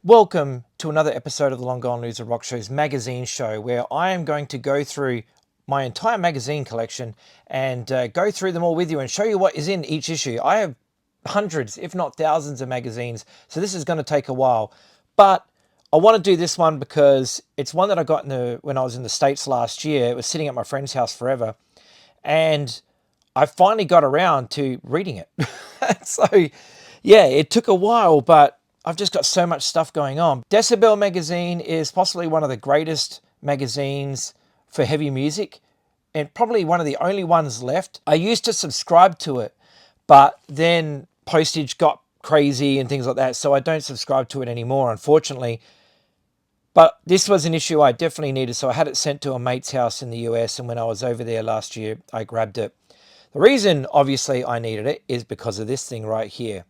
Welcome to another episode of the Long Gone Loser Rock Show's magazine show, where I am going to go through my entire magazine collection and go through them all with you and show you what is in each issue. I have hundreds, if not thousands of magazines, so this is going to take a while. But I want to do this one because it's one that I got when I was in the States last year. It was sitting at my friend's house forever, and I finally got around to reading it. So, yeah, it took a while, but I've just got so much stuff going on. Decibel Magazine is possibly one of the greatest magazines for heavy music and probably one of the only ones left. I used to subscribe to it, but then postage got crazy and things like that, so I don't subscribe to it anymore, unfortunately. But this was an issue I definitely needed, so I had it sent to a mate's house in the US, and when I was over there last year, I grabbed it. The reason, obviously, I needed it is because of this thing right here.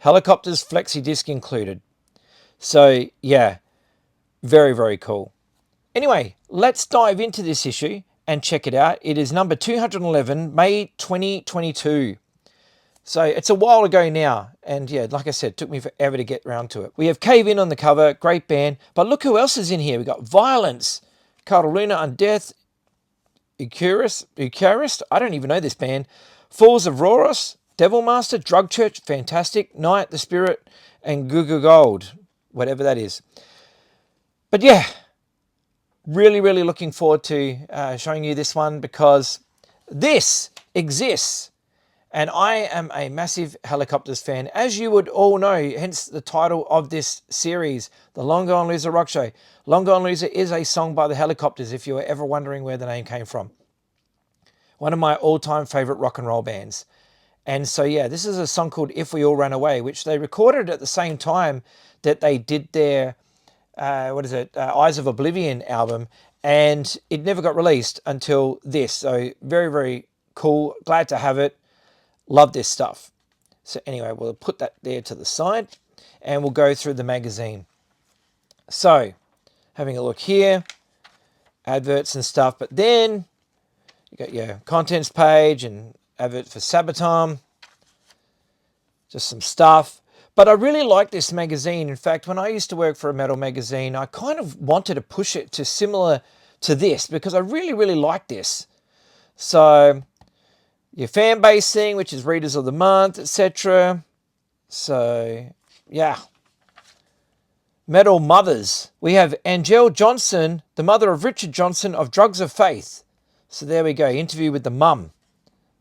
Hellacopters flexi disc included. So, yeah, very, very cool. Anyway, let's dive into this issue and check it out. It is number 211, May 2022. So it's a while ago now. And yeah, like I said, it took me forever to get around to it. We have Cave In on the cover, great band. But look who else is in here. We've got Violence, Carolina Undeath, Eucharist, I don't even know this band, Falls of Rauros, Devil Master, Drug Church, fantastic, Night, The Spirit, and Guga Gold, whatever that is. But yeah, really, really looking forward to showing you this one because this exists. And I am a massive Hellacopters fan, as you would all know, hence the title of this series, The Long Gone Loser Rock Show. Long Gone Loser is a song by the Hellacopters, if you were ever wondering where the name came from. One of my all-time favorite rock and roll bands. And so, yeah, this is a song called If We All Run Away, which they recorded at the same time that they did their, Eyes of Oblivion album. And it never got released until this. So very, very cool. Glad to have it. Love this stuff. So anyway, we'll put that there to the side and we'll go through the magazine. So, having a look here, adverts and stuff. But then you got your contents page and advert for Sabaton, just some stuff. But I really like this magazine. In fact, when I used to work for a metal magazine, I kind of wanted to push it to similar to this because I really, really like this. So, your fan base thing, which is Readers of the Month, etc. So, yeah. Metal Mothers. We have Angel Johnson, the mother of Richard Johnson of Drugs of Faith. So there we go, interview with the mum.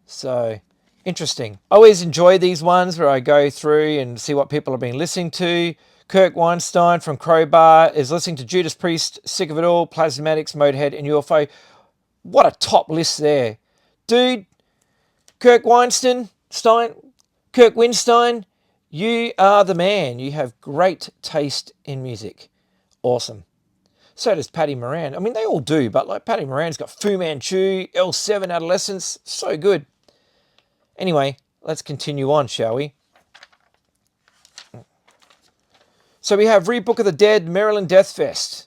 So, interesting. I always enjoy these ones where I go through and see what people have been listening to. Kirk Weinstein from Crowbar is listening to Judas Priest, Sick of It All, Plasmatics, Motorhead, and UFO. What a top list there. Dude, Kirk Weinstein, you are the man. You have great taste in music. Awesome. So does Paddy Moran. I mean, they all do, but like Paddy Moran's got Fu Manchu, L7 Adolescence. So good. Anyway, let's continue on, shall we? So we have Rebook of the Dead, Maryland Death Fest.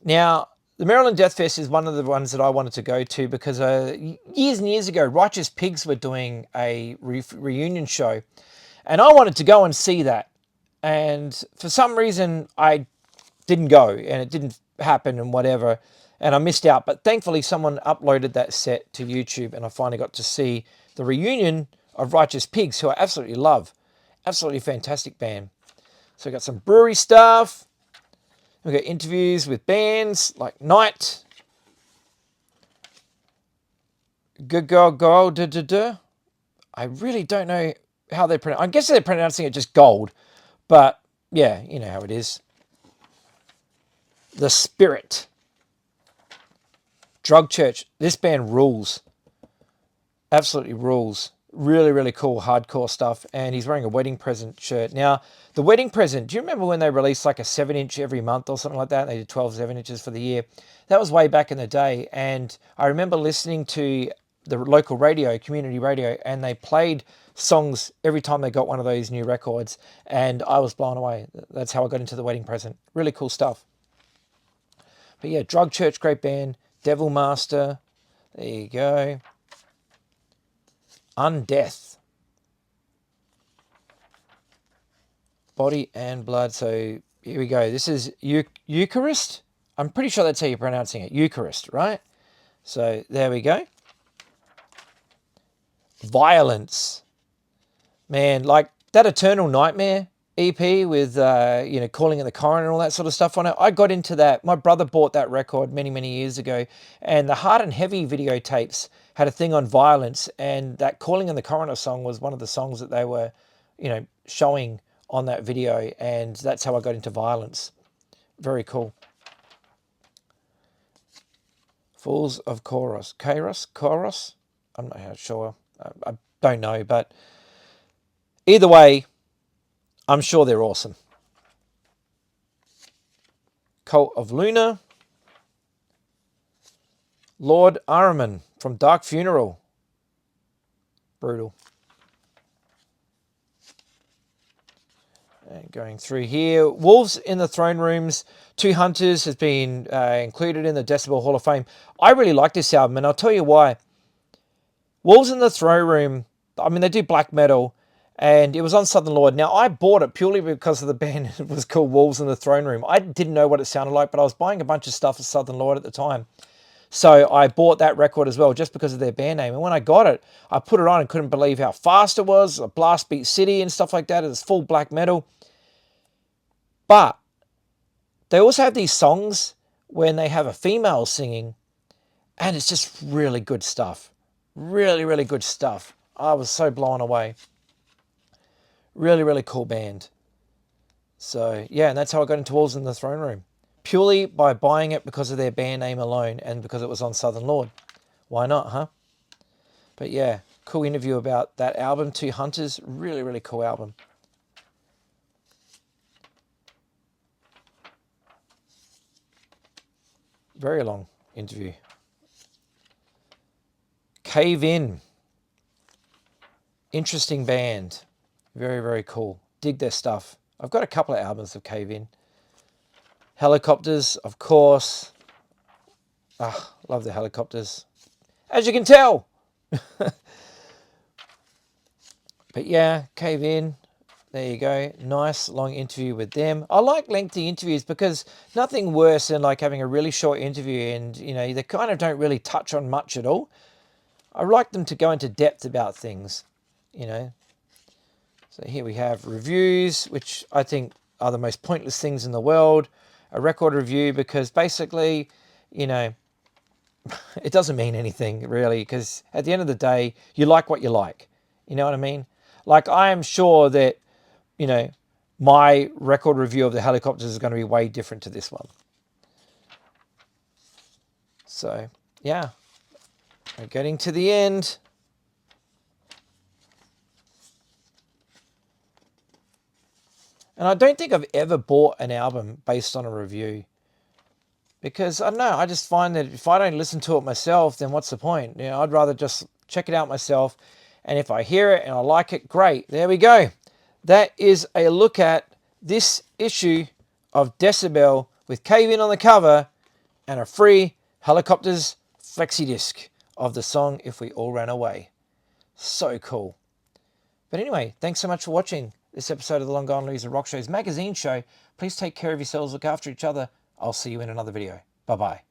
Now, the Maryland Death Fest is one of the ones that I wanted to go to because years and years ago, Righteous Pigs were doing a reunion show. And I wanted to go and see that. And for some reason, I didn't go and it didn't happen and whatever. And I missed out. But thankfully, someone uploaded that set to YouTube and I finally got to see the reunion of Righteous Pigs, who I absolutely love. Absolutely fantastic band. So we got some brewery stuff. We've got interviews with bands like Night, Go. I really don't know how they pronounce. I guess they're pronouncing it just Gold, but yeah, you know how it is. The Spirit, Drug Church. This band rules. Absolutely rules. Really, really cool hardcore stuff. And he's wearing a Wedding Present shirt. Now, the Wedding Present, do you remember when they released like a 7-inch every month or something like that? They did 12 7-inches for the year. That was way back in the day. And I remember listening to the local radio, community radio, and they played songs every time they got one of those new records. And I was blown away. That's how I got into the Wedding Present. Really cool stuff. But yeah, Drug Church, great band. Devil Master. There you go. Undeath. Body and Blood. So here we go. This is Eucharist. I'm pretty sure that's how you're pronouncing it. Eucharist, right? So there we go. Violence. Man, like that Eternal Nightmare EP with, Calling in the Coroner and all that sort of stuff on it. I got into that. My brother bought that record many, many years ago. And the Hard and Heavy videotapes had a thing on violence. And that Calling in the Coroner song was one of the songs that they were, showing on that video. And that's how I got into violence. Very cool. Fools of Chorus. Chorus? I'm not sure. I don't know, but either way, I'm sure they're awesome. Cult of Luna. Lord Ahriman from Dark Funeral. Brutal. And going through here. Wolves in the Throne Rooms. Two Hunters has been included in the Decibel Hall of Fame. I really like this album, and I'll tell you why. Wolves in the Throne Room, I mean, they do black metal, and it was on Southern Lord. Now, I bought it purely because of the band. It was called Wolves in the Throne Room. I didn't know what it sounded like, but I was buying a bunch of stuff at Southern Lord at the time. So I bought that record as well, just because of their band name. And when I got it, I put it on and couldn't believe how fast it was, a blast beat city and stuff like that. It's full black metal. But they also have these songs when they have a female singing, and it's just really good stuff. Really, really good stuff. I was so blown away. Really, really cool band. So, yeah, and that's how I got into Wolves in the Throne Room. Purely by buying it because of their band name alone and because it was on Southern Lord. Why not, huh? But, yeah, cool interview about that album, Two Hunters. Really, really cool album. Very long interview. Cave In. Interesting band. Very, very cool. Dig their stuff. I've got a couple of albums of Cave In. Hellacopters, of course. Love the Hellacopters. As you can tell. But yeah, Cave In. There you go. Nice long interview with them. I like lengthy interviews because nothing worse than like having a really short interview and, they kind of don't really touch on much at all. I like them to go into depth about things, So here we have reviews, which I think are the most pointless things in the world. A record review because basically, it doesn't mean anything really because at the end of the day, you like what you like. You know what I mean? Like I am sure that, my record review of the Hellacopters is going to be way different to this one. So, yeah. We're getting to the end. And I don't think I've ever bought an album based on a review. Because, I don't know, I just find that if I don't listen to it myself, then what's the point? I'd rather just check it out myself. And if I hear it and I like it, great. There we go. That is a look at this issue of Decibel with Cave In on the cover and a free Hellacopters flexi disc of the song If We All Ran Away. So cool. But anyway, thanks so much for watching this episode of the Long Gone Loser Rock Show's magazine show. Please take care of yourselves, look after each other. I'll see you in another video. Bye-bye.